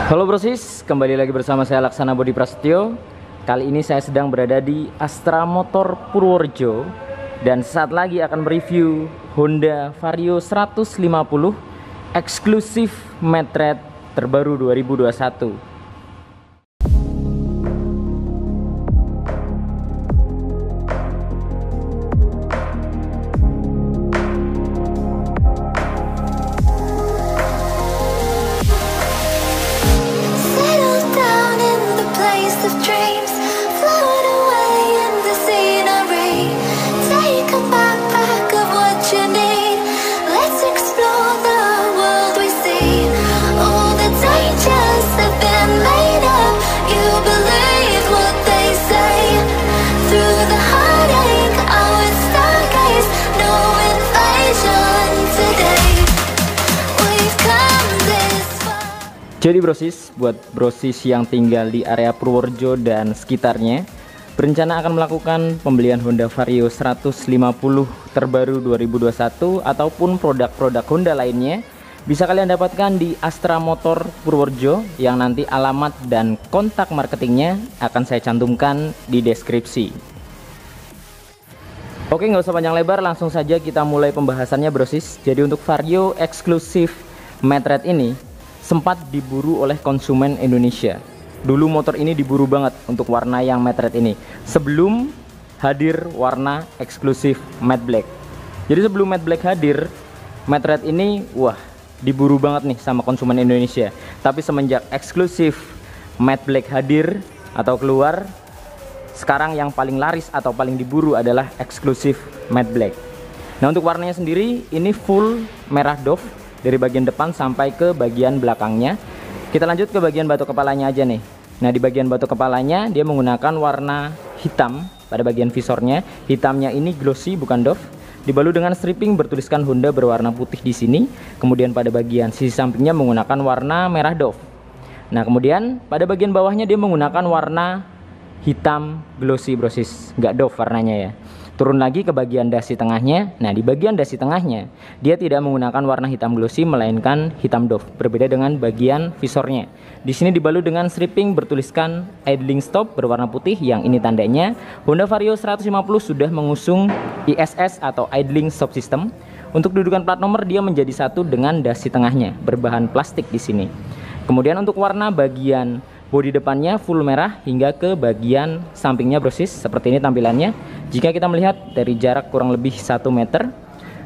Halo brosis, kembali lagi bersama saya Laksana Bodi Prasetyo. Kali ini saya sedang berada di Astra Motor Purworejo dan saat lagi akan mereview Honda Vario 150 eksklusif Matte Red terbaru 2021. Jadi brosis, buat brosis yang tinggal di area Purworejo dan sekitarnya, berencana akan melakukan pembelian Honda Vario 150 terbaru 2021 ataupun produk-produk Honda lainnya, bisa kalian dapatkan di Astra Motor Purworejo yang nanti alamat dan kontak marketingnya akan saya cantumkan di deskripsi. Oke, nggak usah panjang lebar, langsung saja kita mulai pembahasannya brosis. Jadi untuk Vario eksklusif Matte Red ini sempat diburu oleh konsumen Indonesia. Dulu motor ini diburu banget untuk warna yang matte red ini, sebelum hadir warna eksklusif matte black. Jadi sebelum matte black hadir, matte red ini wah diburu banget nih sama konsumen Indonesia. Tapi semenjak eksklusif matte black hadir atau keluar, sekarang yang paling laris atau paling diburu adalah eksklusif matte black. Nah untuk warnanya sendiri ini full merah doff dari bagian depan sampai ke bagian belakangnya. Kita lanjut ke bagian batok kepalanya aja nih. Nah di bagian batok kepalanya dia menggunakan warna hitam pada bagian visornya. Hitamnya ini glossy bukan doff. Dibalut dengan striping bertuliskan Honda berwarna putih di sini. Kemudian pada bagian sisi sampingnya menggunakan warna merah doff. Nah kemudian pada bagian bawahnya dia menggunakan warna hitam glossy brosis, nggak doff warnanya ya. Turun lagi ke bagian dasi tengahnya. Nah di bagian dasi tengahnya dia tidak menggunakan warna hitam glossy melainkan hitam doff, berbeda dengan bagian visornya. Di sini dibalut dengan striping bertuliskan idling stop berwarna putih, yang ini tandanya Honda Vario 150 sudah mengusung ISS atau idling stop system. Untuk dudukan plat nomor dia menjadi satu dengan dasi tengahnya berbahan plastik di sini. Kemudian untuk warna bagian bodi depannya full merah hingga ke bagian sampingnya brosis, seperti ini tampilannya jika kita melihat dari jarak kurang lebih 1 meter.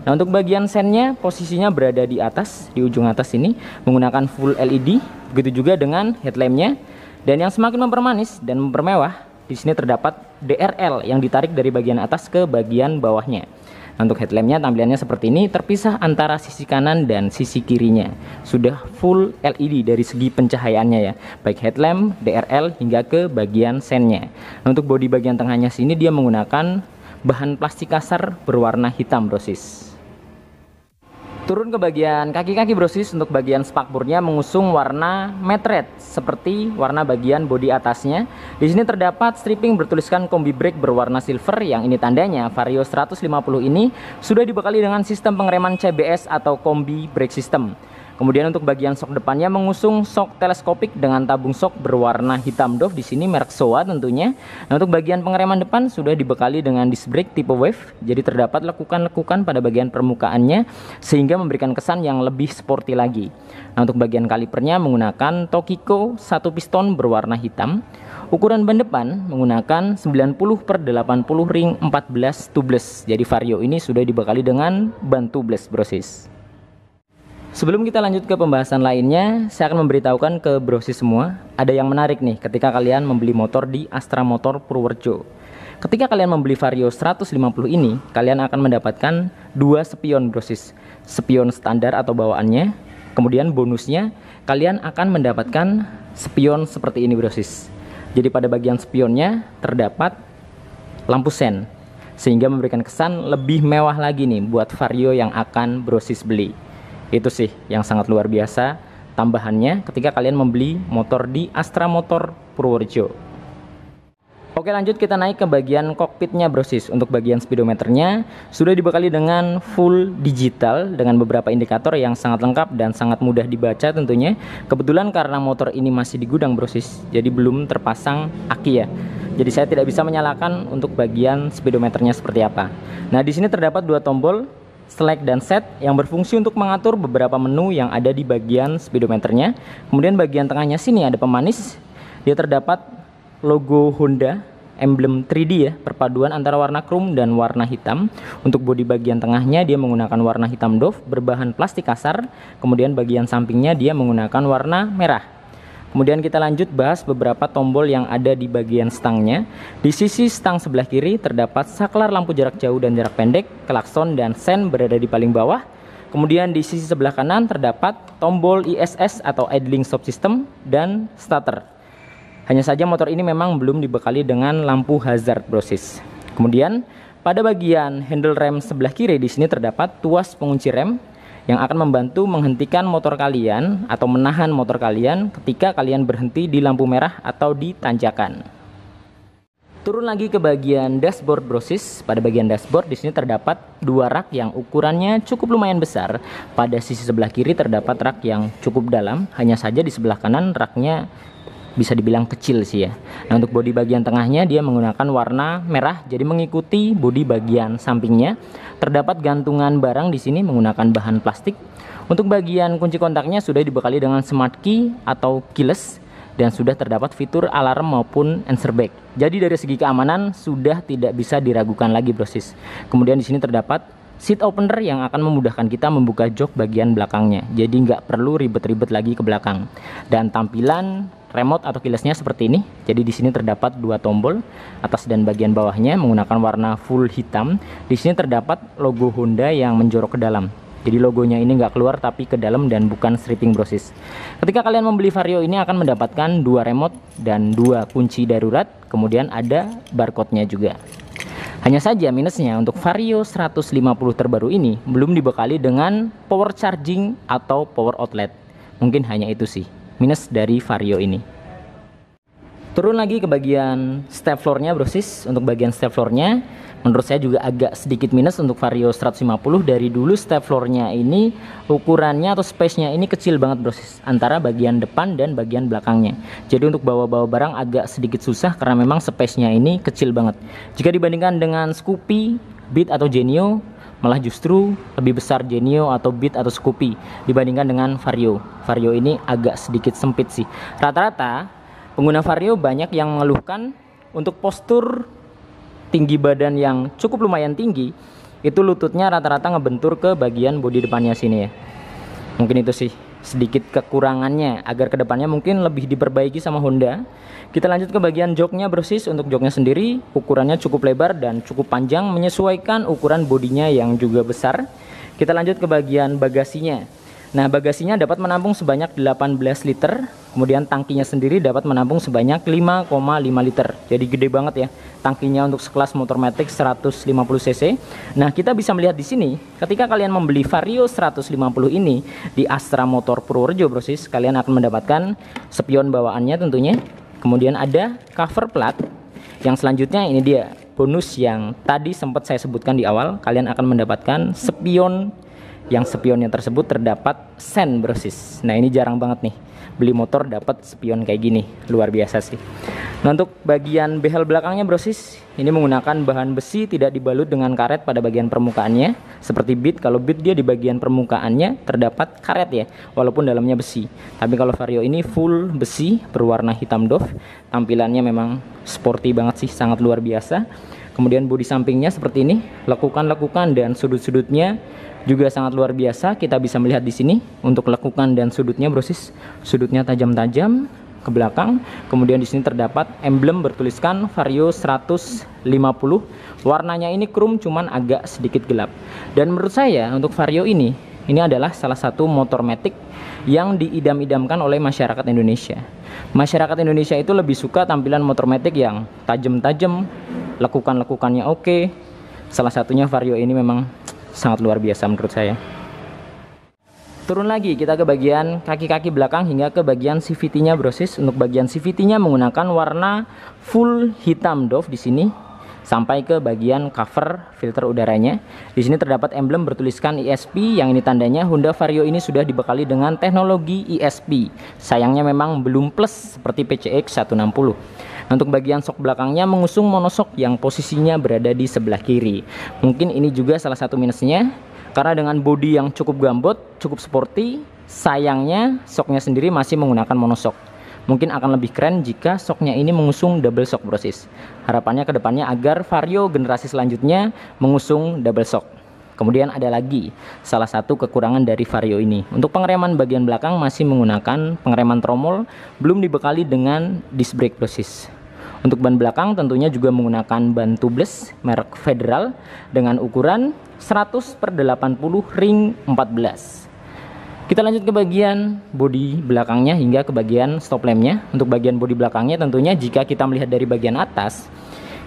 Nah untuk bagian sennya posisinya berada di atas, di ujung atas ini menggunakan full LED, begitu juga dengan headlampnya. Dan yang semakin mempermanis dan mempermewah, di sini terdapat DRL yang ditarik dari bagian atas ke bagian bawahnya. Nah, untuk headlampnya tampilannya seperti ini, terpisah antara sisi kanan dan sisi kirinya. Sudah full LED dari segi pencahayaannya ya, baik headlamp, DRL hingga ke bagian sennya. Nah, untuk bodi bagian tengahnya sini dia menggunakan bahan plastik kasar berwarna hitam brosis. Turun ke bagian kaki-kaki brosis, untuk bagian spakbornya mengusung warna matte red seperti warna bagian bodi atasnya. Di sini terdapat striping bertuliskan kombi brake berwarna silver, yang ini tandanya Vario 150 ini sudah dibekali dengan sistem pengereman CBS atau kombi brake system. Kemudian untuk bagian sok depannya mengusung sok teleskopik dengan tabung sok berwarna hitam doff, di sini merek Showa tentunya. Nah, untuk bagian pengereman depan sudah dibekali dengan disc brake tipe wave, jadi terdapat lekukan-lekukan pada bagian permukaannya sehingga memberikan kesan yang lebih sporty lagi. Nah, untuk bagian kalipernya menggunakan Tokiko 1 piston berwarna hitam. Ukuran ban depan menggunakan 90/80 ring 14 tubeless. Jadi Vario ini sudah dibekali dengan ban tubeless brosis. Sebelum kita lanjut ke pembahasan lainnya, saya akan memberitahukan ke brosis semua, ada yang menarik nih ketika kalian membeli motor di Astra Motor Purworejo. Ketika kalian membeli Vario 150 ini, kalian akan mendapatkan 2 spion brosis. Spion standar atau bawaannya, kemudian bonusnya kalian akan mendapatkan spion seperti ini brosis. Jadi pada bagian spionnya terdapat lampu sen, sehingga memberikan kesan lebih mewah lagi nih buat Vario yang akan brosis beli. Itu sih yang sangat luar biasa tambahannya ketika kalian membeli motor di Astra Motor Purworejo. Oke, lanjut kita naik ke bagian kokpitnya brosis. Untuk bagian speedometernya sudah dibekali dengan full digital dengan beberapa indikator yang sangat lengkap dan sangat mudah dibaca tentunya. Kebetulan karena motor ini masih di gudang brosis, jadi belum terpasang aki ya. Jadi saya tidak bisa menyalakan untuk bagian speedometernya seperti apa. Nah, di sini terdapat dua tombol select dan set yang berfungsi untuk mengatur beberapa menu yang ada di bagian speedometernya. Kemudian bagian tengahnya sini ada pemanis. Dia terdapat logo Honda, emblem 3D ya, perpaduan antara warna krom dan warna hitam. Untuk bodi bagian tengahnya dia menggunakan warna hitam doff berbahan plastik kasar. Kemudian bagian sampingnya dia menggunakan warna merah. Kemudian kita lanjut bahas beberapa tombol yang ada di bagian stangnya. Di sisi stang sebelah kiri terdapat saklar lampu jarak jauh dan jarak pendek, klakson dan sen berada di paling bawah. Kemudian di sisi sebelah kanan terdapat tombol ISS atau idling stop system dan starter. Hanya saja motor ini memang belum dibekali dengan lampu hazard brosis. Kemudian pada bagian handle rem sebelah kiri di sini terdapat tuas pengunci rem yang akan membantu menghentikan motor kalian atau menahan motor kalian ketika kalian berhenti di lampu merah atau di tanjakan. Turun lagi ke bagian dashboard brosis. Pada bagian dashboard di sini terdapat dua rak yang ukurannya cukup lumayan besar. Pada sisi sebelah kiri terdapat rak yang cukup dalam. Hanya saja di sebelah kanan raknya bisa dibilang kecil sih ya. Nah, untuk bodi bagian tengahnya dia menggunakan warna merah, jadi mengikuti bodi bagian sampingnya. Terdapat gantungan barang di sini menggunakan bahan plastik. Untuk bagian kunci kontaknya sudah dibekali dengan smart key atau keyless dan sudah terdapat fitur alarm maupun answer back. Jadi dari segi keamanan sudah tidak bisa diragukan lagi brosis. Kemudian di sini terdapat seat opener yang akan memudahkan kita membuka jok bagian belakangnya. Jadi nggak perlu ribet-ribet lagi ke belakang. Dan tampilan remote atau keylessnya seperti ini. Jadi di sini terdapat dua tombol, atas dan bagian bawahnya menggunakan warna full hitam. Di sini terdapat logo Honda yang menjorok ke dalam. Jadi logonya ini nggak keluar tapi ke dalam dan bukan stripping brosis. Ketika kalian membeli Vario ini akan mendapatkan dua remote dan dua kunci darurat. Kemudian ada barcode-nya juga. Hanya saja minusnya untuk Vario 150 terbaru ini belum dibekali dengan power charging atau power outlet. Mungkin hanya itu sih minus dari Vario ini. Turun lagi ke bagian step floor-nya brosis. Untuk bagian step floor-nya menurut saya juga agak sedikit minus untuk Vario 150. Dari dulu step floor-nya ini ukurannya atau space-nya ini kecil banget brosis, antara bagian depan dan bagian belakangnya. Jadi untuk bawa-bawa barang agak sedikit susah karena memang space-nya ini kecil banget. Jika dibandingkan dengan Scoopy, Beat atau Genio, malah justru lebih besar Genio atau Beat atau Scoopy dibandingkan dengan Vario. Vario ini agak sedikit sempit sih. Rata-rata pengguna Vario banyak yang mengeluhkan untuk postur tinggi badan yang cukup lumayan tinggi, itu lututnya rata-rata ngebentur ke bagian bodi depannya sini ya. Mungkin itu sih sedikit kekurangannya, agar kedepannya mungkin lebih diperbaiki sama Honda. Kita lanjut ke bagian joknya brosis. Untuk joknya sendiri ukurannya cukup lebar dan cukup panjang, menyesuaikan ukuran bodinya yang juga besar. Kita lanjut ke bagian bagasinya. Nah, bagasinya dapat menampung sebanyak 18 liter. Kemudian tangkinya sendiri dapat menampung sebanyak 5,5 liter. Jadi gede banget ya tangkinya untuk sekelas motor matic 150 cc. Nah, kita bisa melihat di sini ketika kalian membeli Vario 150 ini di Astra Motor Purworejo brosis, kalian akan mendapatkan spion bawaannya tentunya. Kemudian ada cover plat. Yang selanjutnya ini dia bonus yang tadi sempat saya sebutkan di awal. Kalian akan mendapatkan spion, yang spionnya tersebut terdapat sen brosis. Nah, ini jarang banget nih beli motor dapat spion kayak gini, luar biasa sih. Nah, untuk bagian behel belakangnya brosis, ini menggunakan bahan besi, tidak dibalut dengan karet pada bagian permukaannya seperti Beat. Kalau Beat dia di bagian permukaannya terdapat karet ya, walaupun dalamnya besi. Tapi kalau Vario ini full besi berwarna hitam doff. Tampilannya memang sporty banget sih, sangat luar biasa. Kemudian bodi sampingnya seperti ini, lekukan-lekukan dan sudut-sudutnya juga sangat luar biasa. Kita bisa melihat di sini untuk lekukan dan sudutnya brosis. Sudutnya tajam-tajam ke belakang. Kemudian di sini terdapat emblem bertuliskan Vario 150. Warnanya ini krom cuman agak sedikit gelap. Dan menurut saya untuk Vario ini adalah salah satu motor matic yang diidam-idamkan oleh masyarakat Indonesia. Masyarakat Indonesia itu lebih suka tampilan motor matic yang tajam-tajam, lekukan-lekukannya oke. Salah satunya Vario ini memang sangat luar biasa menurut saya. Turun lagi kita ke bagian kaki-kaki belakang hingga ke bagian CVT-nya brosis. Untuk bagian CVT-nya menggunakan warna full hitam doff di sini sampai ke bagian cover filter udaranya. Di sini terdapat emblem bertuliskan ESP, yang ini tandanya Honda Vario ini sudah dibekali dengan teknologi ESP. Sayangnya memang belum plus seperti PCX 160. Untuk bagian sok belakangnya mengusung monosok yang posisinya berada di sebelah kiri. Mungkin ini juga salah satu minusnya, karena dengan bodi yang cukup gambot, cukup sporty, sayangnya soknya sendiri masih menggunakan monosok. Mungkin akan lebih keren jika soknya ini mengusung double shock brosis. Harapannya ke depannya agar Vario generasi selanjutnya mengusung double shock. Kemudian ada lagi salah satu kekurangan dari Vario ini. Untuk pengereman bagian belakang masih menggunakan pengereman tromol, belum dibekali dengan disc brake brosis. Untuk ban belakang tentunya juga menggunakan ban tubeless merek Federal dengan ukuran 100/80 ring 14. Kita lanjut ke bagian bodi belakangnya hingga ke bagian stop lampnya. Untuk bagian bodi belakangnya tentunya jika kita melihat dari bagian atas,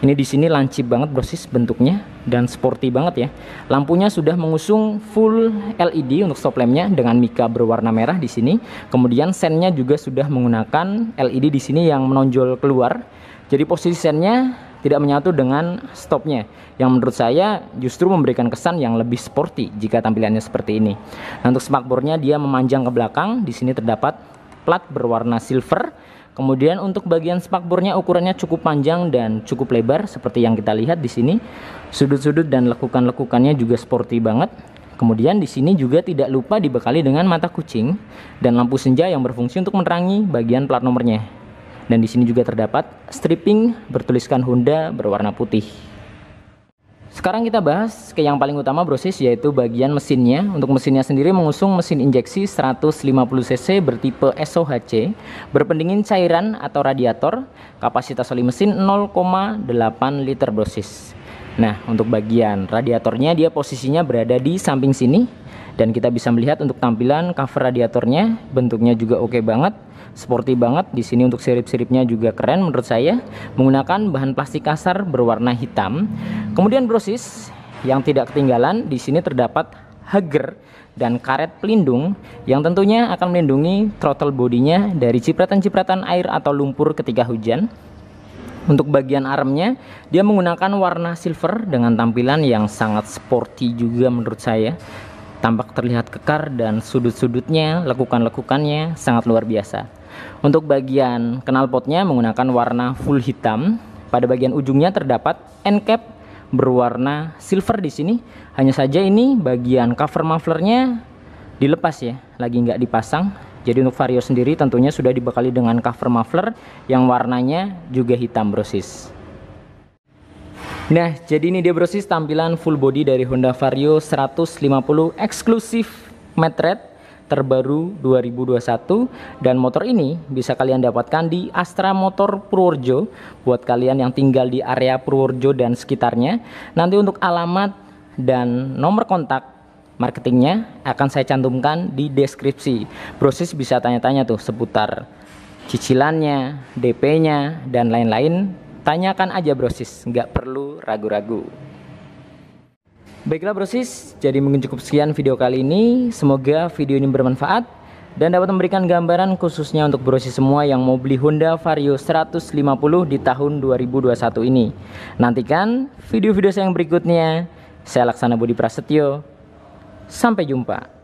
ini di sini lancip banget brosis bentuknya dan sporty banget ya. Lampunya sudah mengusung full LED untuk stop lampnya dengan mika berwarna merah di sini. Kemudian sennya juga sudah menggunakan LED di sini yang menonjol keluar. Jadi posisi sennya tidak menyatu dengan stopnya, yang menurut saya justru memberikan kesan yang lebih sporty jika tampilannya seperti ini. Nah, untuk spakbornya dia memanjang ke belakang. Di sini terdapat plat berwarna silver. Kemudian untuk bagian spakbornya ukurannya cukup panjang dan cukup lebar seperti yang kita lihat di sini. Sudut-sudut dan lekukan-lekukannya juga sporty banget. Kemudian di sini juga tidak lupa dibekali dengan mata kucing dan lampu senja yang berfungsi untuk menerangi bagian plat nomornya. Dan di sini juga terdapat stripping bertuliskan Honda berwarna putih. Sekarang kita bahas ke yang paling utama brosis, yaitu bagian mesinnya. Untuk mesinnya sendiri mengusung mesin injeksi 150 cc bertipe SOHC, berpendingin cairan atau radiator, kapasitas oli mesin 0,8 liter brosis. Nah, untuk bagian radiatornya dia posisinya berada di samping sini, dan kita bisa melihat untuk tampilan cover radiatornya bentuknya juga oke banget. Sporty banget. Di sini untuk sirip-siripnya juga keren menurut saya, menggunakan bahan plastik kasar berwarna hitam. Kemudian brosis yang tidak ketinggalan di sini terdapat hugger dan karet pelindung yang tentunya akan melindungi throttle bodinya dari cipratan-cipratan air atau lumpur ketika hujan. Untuk bagian armnya dia menggunakan warna silver dengan tampilan yang sangat sporty juga menurut saya. Tampak terlihat kekar dan sudut-sudutnya, lekukan-lekukannya sangat luar biasa. Untuk bagian knalpotnya menggunakan warna full hitam. Pada bagian ujungnya terdapat end cap berwarna silver di sini. Hanya saja ini bagian cover mufflernya dilepas ya, lagi nggak dipasang. Jadi untuk Vario sendiri tentunya sudah dibekali dengan cover muffler yang warnanya juga hitam brosis. Nah, jadi ini dia brosis tampilan full body dari Honda Vario 150 Exclusive Matte terbaru 2021, dan motor ini bisa kalian dapatkan di Astra Motor Purworejo buat kalian yang tinggal di area Purworejo dan sekitarnya. Nanti untuk alamat dan nomor kontak marketingnya akan saya cantumkan di deskripsi. Brosis bisa tanya-tanya tuh seputar cicilannya, DP-nya dan lain-lain. Tanyakan aja brosis, nggak perlu ragu-ragu. Baiklah brosis, jadi mungkin cukup sekian video kali ini. Semoga video ini bermanfaat dan dapat memberikan gambaran khususnya untuk brosis semua yang mau beli Honda Vario 150 di tahun 2021 ini. Nantikan video-video saya yang berikutnya. Saya Laksana Budi Prasetyo. Sampai jumpa.